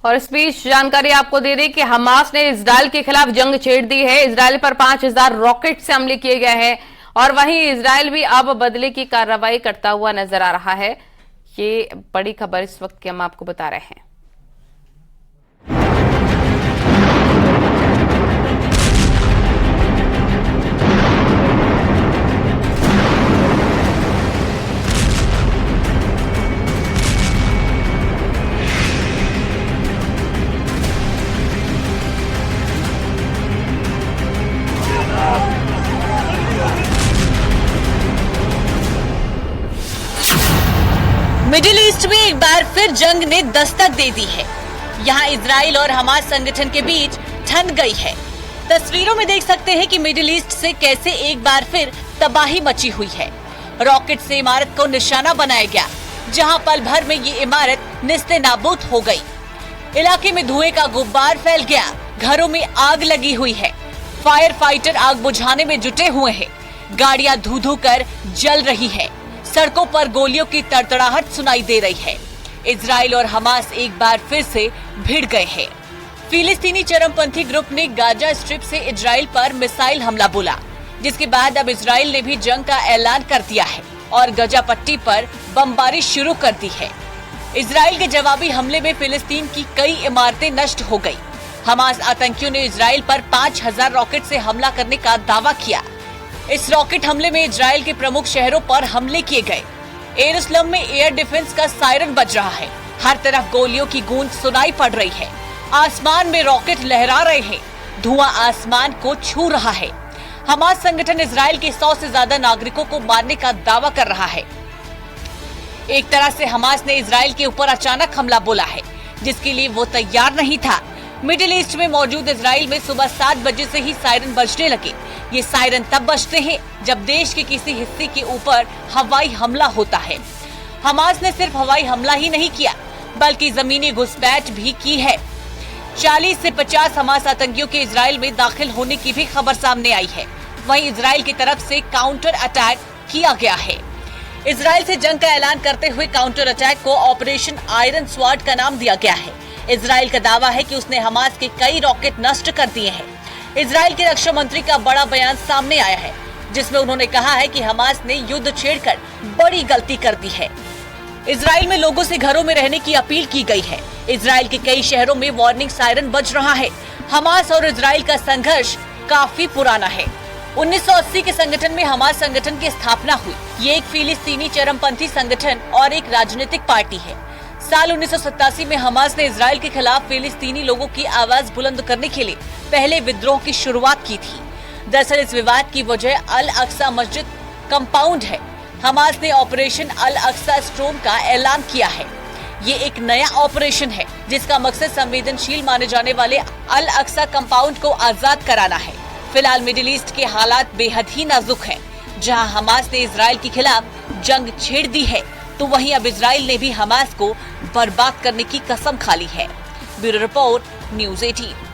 और इस बीच जानकारी आपको दे दें कि हमास ने इजराइल के खिलाफ जंग छेड़ दी है। इजराइल पर 5000 रॉकेट से हमले किए गए हैं और वहीं इजराइल भी अब बदले की कार्रवाई करता हुआ नजर आ रहा है। ये बड़ी खबर इस वक्त की हम आपको बता रहे हैं। मिडिल ईस्ट में एक बार फिर जंग ने दस्तक दे दी है। यहाँ इजराइल और हमास संगठन के बीच ठन गई है। तस्वीरों में देख सकते हैं कि मिडिल ईस्ट से कैसे एक बार फिर तबाही मची हुई है। रॉकेट से इमारत को निशाना बनाया गया, जहाँ पल भर में ये इमारत निस्ते नाबूद हो गई। इलाके में धुएं का गुब्बार फैल गया, घरों में आग लगी हुई है। फायर फाइटर आग बुझाने में जुटे हुए हैं। गाड़ियां धू धू कर जल रही है। सड़कों पर गोलियों की तड़तड़ाहट सुनाई दे रही है। इजराइल और हमास एक बार फिर से भिड़ गए हैं। फिलिस्तीनी चरमपंथी ग्रुप ने गाजा स्ट्रिप से इजराइल पर मिसाइल हमला बोला, जिसके बाद अब इजराइल ने भी जंग का ऐलान कर दिया है और गजा पट्टी पर बमबारी शुरू कर दी है। इजराइल के जवाबी हमले में फिलिस्तीन की कई इमारतें नष्ट हो गई। हमास आतंकियों ने इजराइल पर 5000 रॉकेट से हमला करने का दावा किया। इस रॉकेट हमले में इजराइल के प्रमुख शहरों पर हमले किए गए। यरूशलेम में एयर डिफेंस का सायरन बज रहा है। हर तरफ गोलियों की गूंज सुनाई पड़ रही है। आसमान में रॉकेट लहरा रहे हैं। धुआं आसमान को छू रहा है। हमास संगठन इजराइल के 100 से ज्यादा नागरिकों को मारने का दावा कर रहा है। एक तरह से हमास ने इजराइल के ऊपर अचानक हमला बोला है, जिसके लिए वो तैयार नहीं था। मिडिल ईस्ट में मौजूद इजराइल में सुबह 7 बजे से ही सायरन बजने लगे। ये सायरन तब बजते हैं जब देश के किसी हिस्से के ऊपर हवाई हमला होता है। हमास ने सिर्फ हवाई हमला ही नहीं किया, बल्कि जमीनी घुसपैठ भी की है। 40 से 50 हमास आतंकियों के इजराइल में दाखिल होने की भी खबर सामने आई है। वहीं इजराइल की तरफ से काउंटर अटैक किया गया है। इजराइल से जंग का ऐलान करते हुए काउंटर अटैक को ऑपरेशन आयरन स्वॉर्ड का नाम दिया गया है। इजराइल का दावा है कि उसने हमास के कई रॉकेट नष्ट कर दिए हैं। इजराइल के रक्षा मंत्री का बड़ा बयान सामने आया है, जिसमें उन्होंने कहा है कि हमास ने युद्ध छेड़कर बड़ी गलती कर दी है। इजराइल में लोगों से घरों में रहने की अपील की गई है। इजराइल के कई शहरों में वार्निंग सायरन बज रहा है। हमास और इजराइल का संघर्ष काफी पुराना है। 1980 के संगठन में हमास संगठन की स्थापना हुई। ये एक फिलिस्तीनी चरमपंथी संगठन और एक राजनीतिक पार्टी है। साल 1987 में हमास ने इजराइल के खिलाफ फिलिस्तीनी लोगों की आवाज बुलंद करने के लिए पहले विद्रोह की शुरुआत की थी। दरअसल इस विवाद की वजह अल अक्सा मस्जिद कंपाउंड है। हमास ने ऑपरेशन अल अक्सा स्टोर्म का ऐलान किया है। ये एक नया ऑपरेशन है, जिसका मकसद संवेदनशील माने जाने वाले अल अक्सा कंपाउंड को आजाद कराना है। फिलहाल मिडिल ईस्ट के हालात बेहद ही नाजुक हैं। जहां हमास ने इजराइल के खिलाफ जंग छेड़ दी है, तो वहीं अब इजराइल ने भी हमास को बर्बाद करने की कसम खा ली है। Bureau report, news 18।